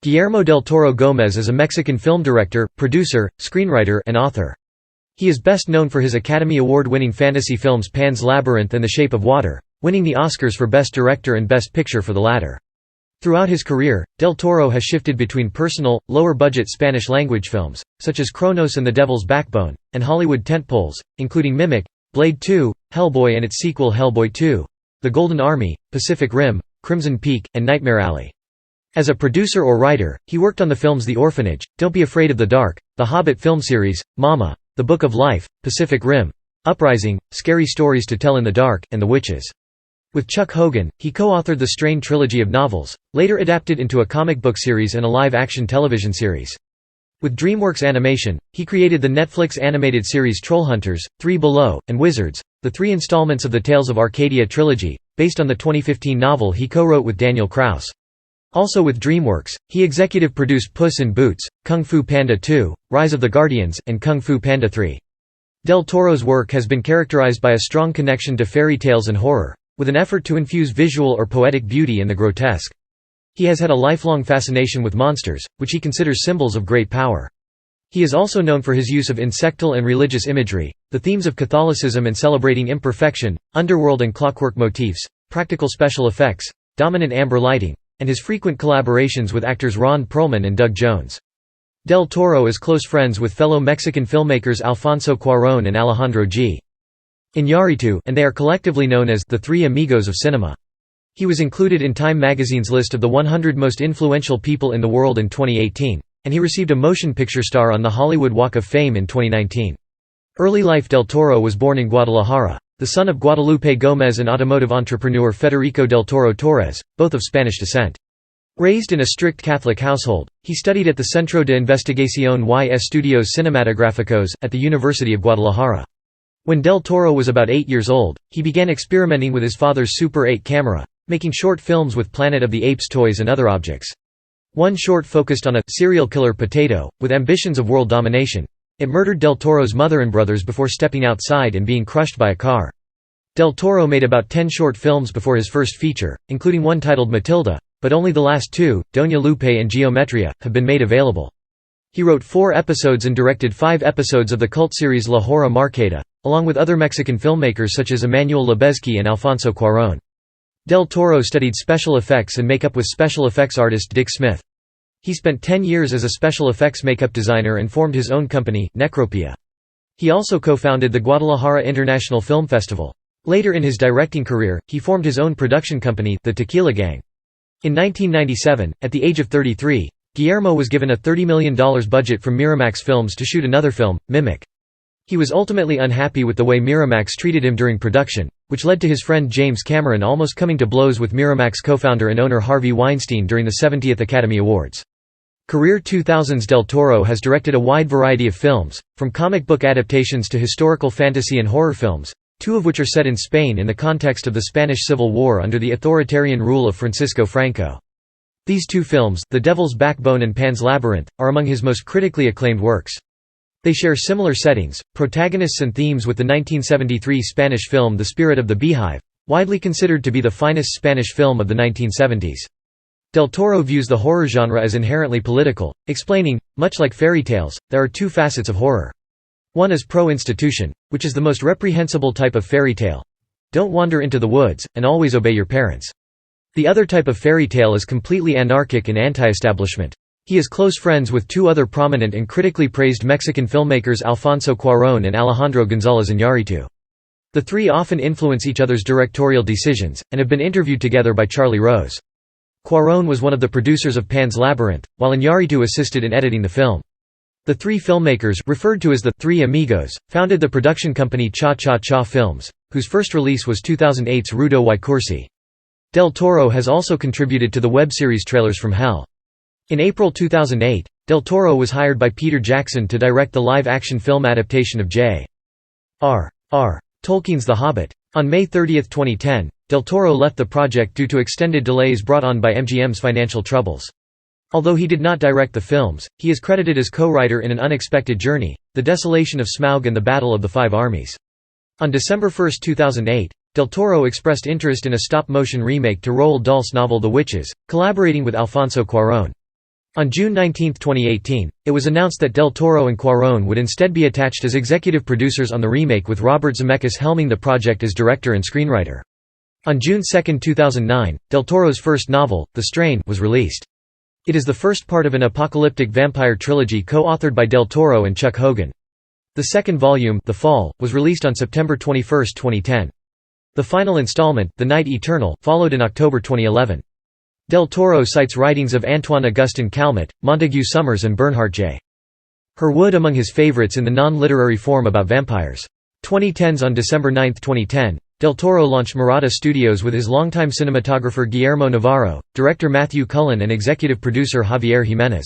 Guillermo del Toro Gómez is a Mexican film director, producer, screenwriter, and author. He is best known for his Academy Award-winning fantasy films Pan's Labyrinth and The Shape of Water, winning the Oscars for Best Director and Best Picture for the latter. Throughout his career, Del Toro has shifted between personal, lower-budget Spanish-language films, such as Cronos and The Devil's Backbone, and Hollywood tentpoles, including Mimic, Blade 2, Hellboy and its sequel Hellboy II, The Golden Army, Pacific Rim, Crimson Peak, and Nightmare Alley. As a producer or writer, he worked on the films The Orphanage, Don't Be Afraid of the Dark, the Hobbit film series, Mama, The Book of Life, Pacific Rim, Uprising, Scary Stories to Tell in the Dark, and The Witches. With Chuck Hogan, he co-authored the Strain trilogy of novels, later adapted into a comic book series and a live-action television series. With DreamWorks Animation, he created the Netflix animated series Trollhunters, Three Below, and Wizards, the 3 installments of the Tales of Arcadia trilogy, based on the 2015 novel he co-wrote with Daniel Kraus. Also with DreamWorks, he executive produced Puss in Boots, Kung Fu Panda 2, Rise of the Guardians, and Kung Fu Panda 3. Del Toro's work has been characterized by a strong connection to fairy tales and horror, with an effort to infuse visual or poetic beauty in the grotesque. He has had a lifelong fascination with monsters, which he considers symbols of great power. He is also known for his use of insectal and religious imagery, the themes of Catholicism and celebrating imperfection, underworld and clockwork motifs, practical special effects, dominant amber lighting, and his frequent collaborations with actors Ron Perlman and Doug Jones. Del Toro is close friends with fellow Mexican filmmakers Alfonso Cuarón and Alejandro G. Iñárritu, and they are collectively known as the Three Amigos of Cinema. He was included in Time magazine's list of the 100 most influential people in the world in 2018, and he received a Motion Picture Star on the Hollywood Walk of Fame in 2019. Early life. Del Toro was born in Guadalajara, the son of Guadalupe Gómez and automotive entrepreneur Federico del Toro Torres, both of Spanish descent. Raised in a strict Catholic household, he studied at the Centro de Investigación y Estudios Cinematográficos, at the University of Guadalajara. When Del Toro was about 8 years old, he began experimenting with his father's Super 8 camera, making short films with Planet of the Apes toys and other objects. One short focused on a serial killer potato, with ambitions of world domination. It murdered Del Toro's mother and brothers before stepping outside and being crushed by a car. Del Toro made about 10 short films before his first feature, including one titled Matilda, but only the last 2, Doña Lupe and Geometria, have been made available. He wrote 4 episodes and directed 5 episodes of the cult series La Hora Marcada, along with other Mexican filmmakers such as Emmanuel Lubezki and Alfonso Cuarón. Del Toro studied special effects and makeup with special effects artist Dick Smith. He spent 10 years as a special effects makeup designer and formed his own company, Necropia. He also co-founded the Guadalajara International Film Festival. Later in his directing career, he formed his own production company, the Tequila Gang. In 1997, at the age of 33, Guillermo was given a $30 million budget from Miramax Films to shoot another film, Mimic. He was ultimately unhappy with the way Miramax treated him during production, which led to his friend James Cameron almost coming to blows with Miramax co-founder and owner Harvey Weinstein during the 70th Academy Awards. Career 2000s. Del Toro has directed a wide variety of films, from comic book adaptations to historical fantasy and horror films, 2 of which are set in Spain in the context of the Spanish Civil War under the authoritarian rule of Francisco Franco. These 2 films, The Devil's Backbone and Pan's Labyrinth, are among his most critically acclaimed works. They share similar settings, protagonists and themes with the 1973 Spanish film The Spirit of the Beehive, widely considered to be the finest Spanish film of the 1970s. Del Toro views the horror genre as inherently political, explaining, much like fairy tales, there are 2 facets of horror. One is pro-institution, which is the most reprehensible type of fairy tale. Don't wander into the woods, and always obey your parents. The other type of fairy tale is completely anarchic and anti-establishment. He is close friends with 2 other prominent and critically praised Mexican filmmakers Alfonso Cuarón and Alejandro González Iñárritu. The 3 often influence each other's directorial decisions, and have been interviewed together by Charlie Rose. Cuarón was one of the producers of Pan's Labyrinth, while Iñárritu assisted in editing the film. The 3 filmmakers, referred to as the Three Amigos, founded the production company Cha Cha Cha Films, whose first release was 2008's Rudo y Cursi. Del Toro has also contributed to the web series Trailers from Hell. In April 2008, Del Toro was hired by Peter Jackson to direct the live-action film adaptation of J.R.R. Tolkien's The Hobbit. On May 30, 2010, Del Toro left the project due to extended delays brought on by MGM's financial troubles. Although he did not direct the films, he is credited as co-writer in An Unexpected Journey, The Desolation of Smaug and The Battle of the Five Armies. On December 1, 2008, Del Toro expressed interest in a stop-motion remake to Roald Dahl's novel The Witches, collaborating with Alfonso Cuarón. On June 19, 2018, it was announced that Del Toro and Cuarón would instead be attached as executive producers on the remake, with Robert Zemeckis helming the project as director and screenwriter. On June 2, 2009, Del Toro's first novel, The Strain, was released. It is the first part of an apocalyptic vampire trilogy co-authored by Del Toro and Chuck Hogan. The second volume, The Fall, was released on September 21, 2010. The final installment, The Night Eternal, followed in October 2011. Del Toro cites writings of Antoine Augustin Calmet, Montague Summers and Bernhardt J. Herwood among his favorites in the non-literary form about vampires. 2010s. On December 9, 2010, Del Toro launched Murata Studios with his longtime cinematographer Guillermo Navarro, director Matthew Cullen and executive producer Javier Jimenez.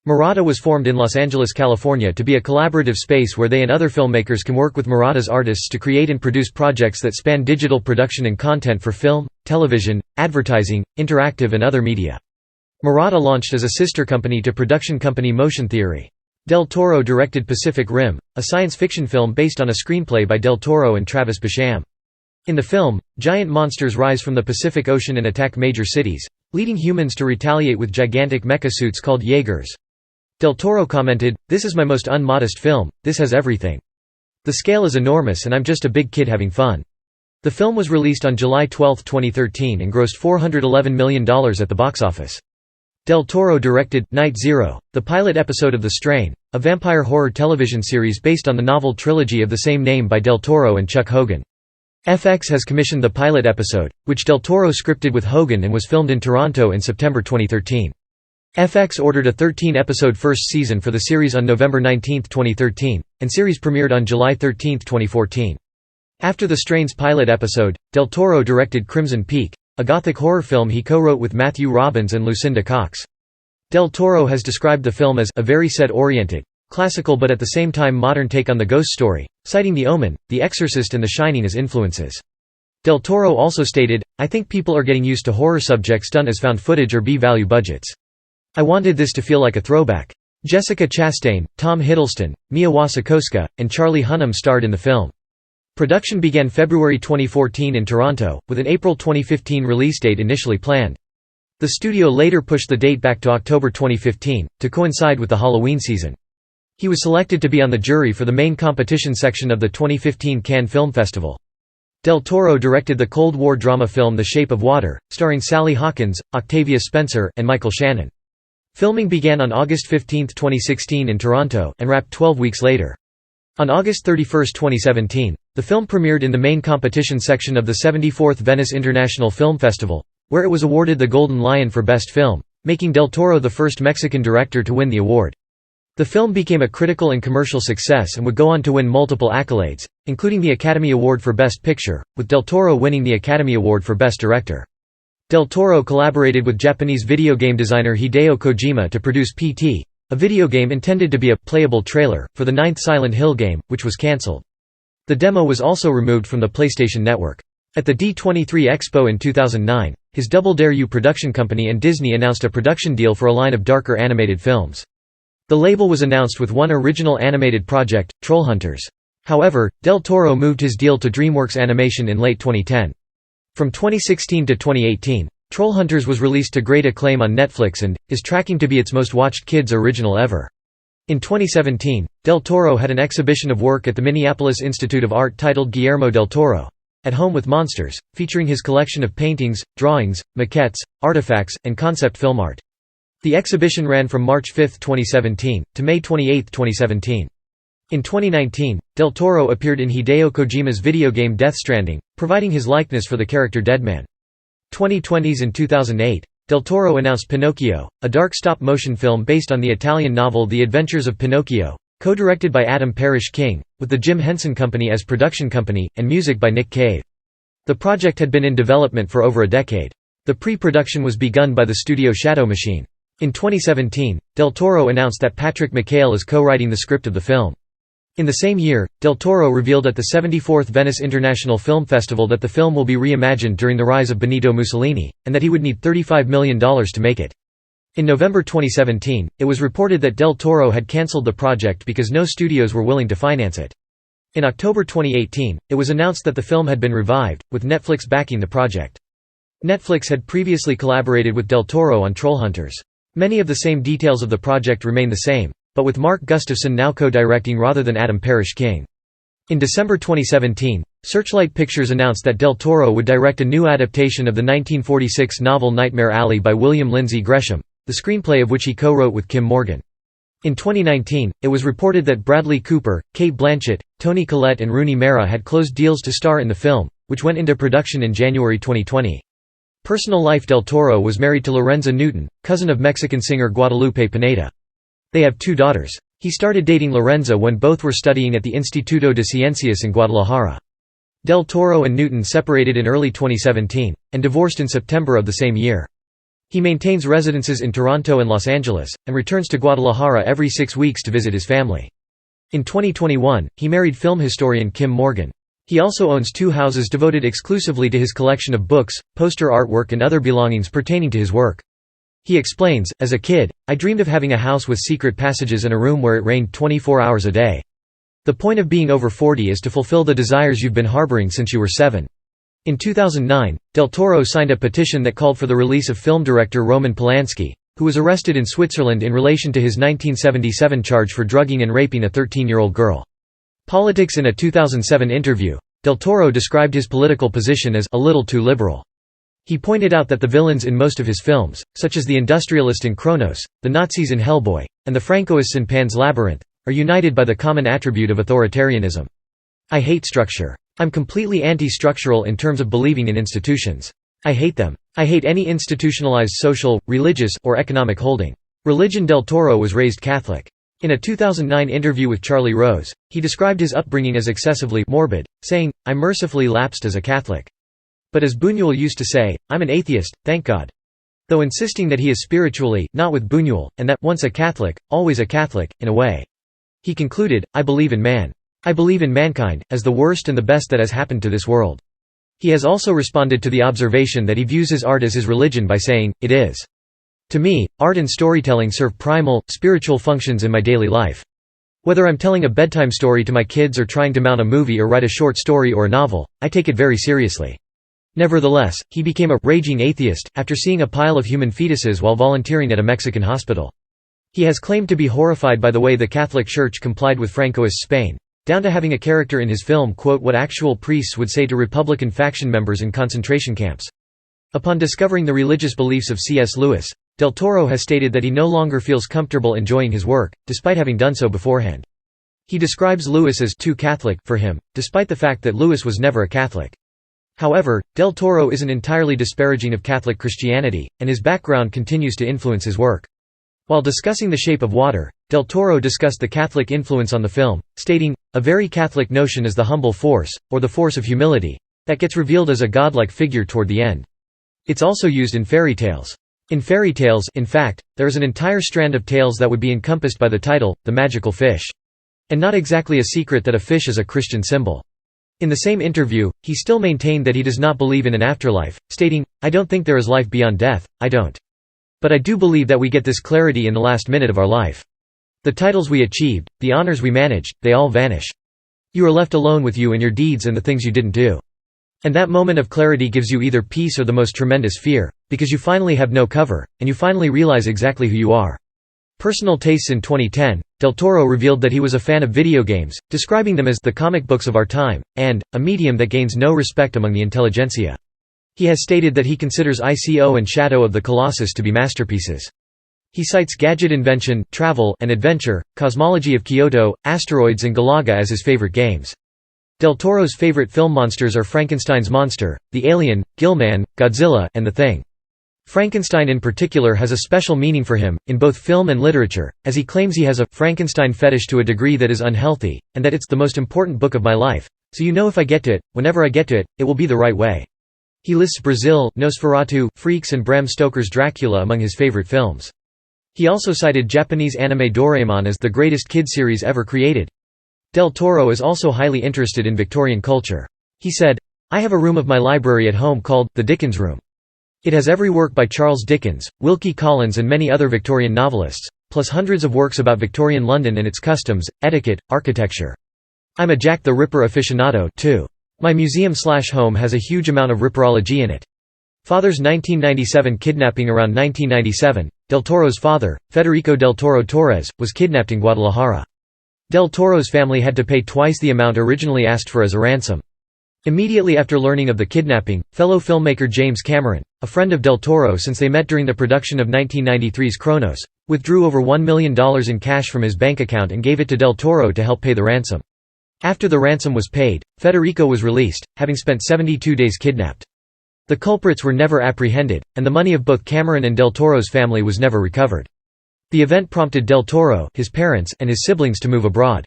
Murata was formed in Los Angeles, California to be a collaborative space where they and other filmmakers can work with Murata's artists to create and produce projects that span digital production and content for film, television, advertising, interactive and other media. Murata launched as a sister company to production company Motion Theory. Del Toro directed Pacific Rim, a science fiction film based on a screenplay by Del Toro and Travis Basham. In the film, giant monsters rise from the Pacific Ocean and attack major cities, leading humans to retaliate with gigantic mecha suits called Jaegers. Del Toro commented, "This is my most unmodest film, this has everything. The scale is enormous and I'm just a big kid having fun." The film was released on July 12, 2013 and grossed $411 million at the box office. Del Toro directed Night Zero, the pilot episode of The Strain, a vampire horror television series based on the novel trilogy of the same name by Del Toro and Chuck Hogan. FX has commissioned the pilot episode, which Del Toro scripted with Hogan and was filmed in Toronto in September 2013. FX ordered a 13-episode first season for the series on November 19, 2013, and series premiered on July 13, 2014. After The Strain's pilot episode, Del Toro directed Crimson Peak, a gothic horror film he co-wrote with Matthew Robbins and Lucinda Cox. Del Toro has described the film as a very set-oriented, classical but at the same time modern take on the ghost story, citing The Omen, The Exorcist and The Shining as influences. Del Toro also stated, "I think people are getting used to horror subjects done as found footage or B-value budgets. I wanted this to feel like a throwback." Jessica Chastain, Tom Hiddleston, Mia Wasikowska, and Charlie Hunnam starred in the film. Production began February 2014 in Toronto, with an April 2015 release date initially planned. The studio later pushed the date back to October 2015, to coincide with the Halloween season. He was selected to be on the jury for the main competition section of the 2015 Cannes Film Festival. Del Toro directed the Cold War drama film The Shape of Water, starring Sally Hawkins, Octavia Spencer, and Michael Shannon. Filming began on August 15, 2016 in Toronto, and wrapped 12 weeks later. On August 31, 2017, the film premiered in the main competition section of the 74th Venice International Film Festival, where it was awarded the Golden Lion for Best Film, making Del Toro the first Mexican director to win the award. The film became a critical and commercial success and would go on to win multiple accolades, including the Academy Award for Best Picture, with Del Toro winning the Academy Award for Best Director. Del Toro collaborated with Japanese video game designer Hideo Kojima to produce PT, a video game intended to be a playable trailer for the ninth Silent Hill game, which was cancelled. The demo was also removed from the PlayStation Network. At the D23 Expo in 2009, his Double Dare You production company and Disney announced a production deal for a line of darker animated films. The label was announced with one original animated project, Trollhunters. However, Del Toro moved his deal to DreamWorks Animation in late 2010. From 2016 to 2018, Trollhunters was released to great acclaim on Netflix and is tracking to be its most watched kids original ever. In 2017, Del Toro had an exhibition of work at the Minneapolis Institute of Art titled Guillermo del Toro, At Home with Monsters, featuring his collection of paintings, drawings, maquettes, artifacts, and concept film art. The exhibition ran from March 5, 2017, to May 28, 2017. In 2019, Del Toro appeared in Hideo Kojima's video game Death Stranding, providing his likeness for the character Deadman. 2020s. In 2008, Del Toro announced Pinocchio, a dark stop-motion film based on the Italian novel The Adventures of Pinocchio, co-directed by Adam Parrish King, with the Jim Henson Company as production company, and music by Nick Cave. The project had been in development for over a decade. The pre-production was begun by the studio Shadow Machine. In 2017, Del Toro announced that Patrick McHale is co-writing the script of the film. In the same year, Del Toro revealed at the 74th Venice International Film Festival that the film will be reimagined during the rise of Benito Mussolini, and that he would need $35 million to make it. In November 2017, it was reported that Del Toro had cancelled the project because no studios were willing to finance it. In October 2018, it was announced that the film had been revived, with Netflix backing the project. Netflix had previously collaborated with Del Toro on Trollhunters. Many of the same details of the project remain the same, but with Mark Gustafson now co-directing rather than Adam Parrish-King. In December 2017, Searchlight Pictures announced that Del Toro would direct a new adaptation of the 1946 novel Nightmare Alley by William Lindsay Gresham, the screenplay of which he co-wrote with Kim Morgan. In 2019, it was reported that Bradley Cooper, Cate Blanchett, Toni Collette and Rooney Mara had closed deals to star in the film, which went into production in January 2020. Personal life: Del Toro was married to Lorenza Newton, cousin of Mexican singer Guadalupe Pineda. They have 2 daughters. He started dating Lorenza when both were studying at the Instituto de Ciencias in Guadalajara. Del Toro and Newton separated in early 2017, and divorced in September of the same year. He maintains residences in Toronto and Los Angeles, and returns to Guadalajara every 6 weeks to visit his family. In 2021, he married film historian Kim Morgan. He also owns 2 houses devoted exclusively to his collection of books, poster artwork and other belongings pertaining to his work. He explains, "As a kid, I dreamed of having a house with secret passages and a room where it rained 24 hours a day. The point of being over 40 is to fulfill the desires you've been harboring since you were 7. In 2009, Del Toro signed a petition that called for the release of film director Roman Polanski, who was arrested in Switzerland in relation to his 1977 charge for drugging and raping a 13-year-old girl. Politics. In a 2007 interview, Del Toro described his political position as a little too liberal. He pointed out that the villains in most of his films, such as the industrialist in Cronos, the Nazis in Hellboy, and the Francoists in Pan's Labyrinth, are united by the common attribute of authoritarianism. "I hate structure. I'm completely anti-structural in terms of believing in institutions. I hate them. I hate any institutionalized social, religious, or economic holding." Religion. Del Toro was raised Catholic. In a 2009 interview with Charlie Rose, he described his upbringing as excessively morbid, saying, "I mercifully lapsed as a Catholic. But as Buñuel used to say, I'm an atheist, thank God." Though insisting that he is spiritually, not with Buñuel, and that, once a Catholic, always a Catholic, in a way. He concluded, "I believe in man. I believe in mankind, as the worst and the best that has happened to this world." He has also responded to the observation that he views his art as his religion by saying, "It is. To me, art and storytelling serve primal, spiritual functions in my daily life. Whether I'm telling a bedtime story to my kids or trying to mount a movie or write a short story or a novel, I take it very seriously." Nevertheless, he became a raging atheist after seeing a pile of human fetuses while volunteering at a Mexican hospital. He has claimed to be horrified by the way the Catholic Church complied with Francoist Spain, down to having a character in his film quote what actual priests would say to Republican faction members in concentration camps. Upon discovering the religious beliefs of C.S. Lewis, Del Toro has stated that he no longer feels comfortable enjoying his work, despite having done so beforehand. He describes Lewis as too Catholic for him, despite the fact that Lewis was never a Catholic. However, Del Toro isn't entirely disparaging of Catholic Christianity, and his background continues to influence his work. While discussing The Shape of Water, Del Toro discussed the Catholic influence on the film, stating, "A very Catholic notion is the humble force, or the force of humility, that gets revealed as a godlike figure toward the end. It's also used in fairy tales. In fairy tales, in fact, there is an entire strand of tales that would be encompassed by the title, The Magical Fish. And not exactly a secret that a fish is a Christian symbol." In the same interview, he still maintained that he does not believe in an afterlife, stating, "I don't think there is life beyond death, I don't. But I do believe that we get this clarity in the last minute of our life. The titles we achieved, the honors we managed, they all vanish. You are left alone with you and your deeds and the things you didn't do. And that moment of clarity gives you either peace or the most tremendous fear, because you finally have no cover, and you finally realize exactly who you are." Personal tastes. In 2010, Del Toro revealed that he was a fan of video games, describing them as the comic books of our time, and a medium that gains no respect among the intelligentsia. He has stated that he considers ICO and Shadow of the Colossus to be masterpieces. He cites gadget invention, travel and adventure, cosmology of Kyoto, asteroids and Galaga as his favorite games. Del Toro's favorite film monsters are Frankenstein's monster, the alien, Gilman, Godzilla, and the Thing. Frankenstein in particular has a special meaning for him, in both film and literature, as he claims he has a Frankenstein fetish to a degree that is unhealthy, and that it's the most important book of my life, so you know if I get to it, whenever I get to it, it will be the right way. He lists Brazil, Nosferatu, Freaks and Bram Stoker's Dracula among his favorite films. He also cited Japanese anime Doraemon as the greatest kid series ever created. Del Toro is also highly interested in Victorian culture. He said, "I have a room of my library at home called the Dickens Room. It has every work by Charles Dickens, Wilkie Collins and many other Victorian novelists, plus hundreds of works about Victorian London and its customs, etiquette, architecture. I'm a Jack the Ripper aficionado, too. My museum/home has a huge amount of ripperology in it. Father's 1997 kidnapping around 1997, Del Toro's father, Federico del Toro Torres, was kidnapped in Guadalajara. Del Toro's family had to pay twice the amount originally asked for as a ransom. Immediately after learning of the kidnapping, fellow filmmaker James Cameron, a friend of Del Toro since they met during the production of 1993's Cronos, withdrew over $1 million in cash from his bank account and gave it to Del Toro to help pay the ransom. After the ransom was paid, Federico was released, having spent 72 days kidnapped. The culprits were never apprehended, and the money of both Cameron and Del Toro's family was never recovered. The event prompted Del Toro, his parents, and his siblings to move abroad.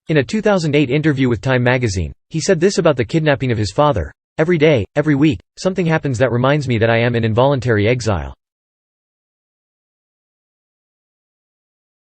In a 2008 interview with Time magazine, he said this about the kidnapping of his father: "Every day, every week, something happens that reminds me that I am in involuntary exile.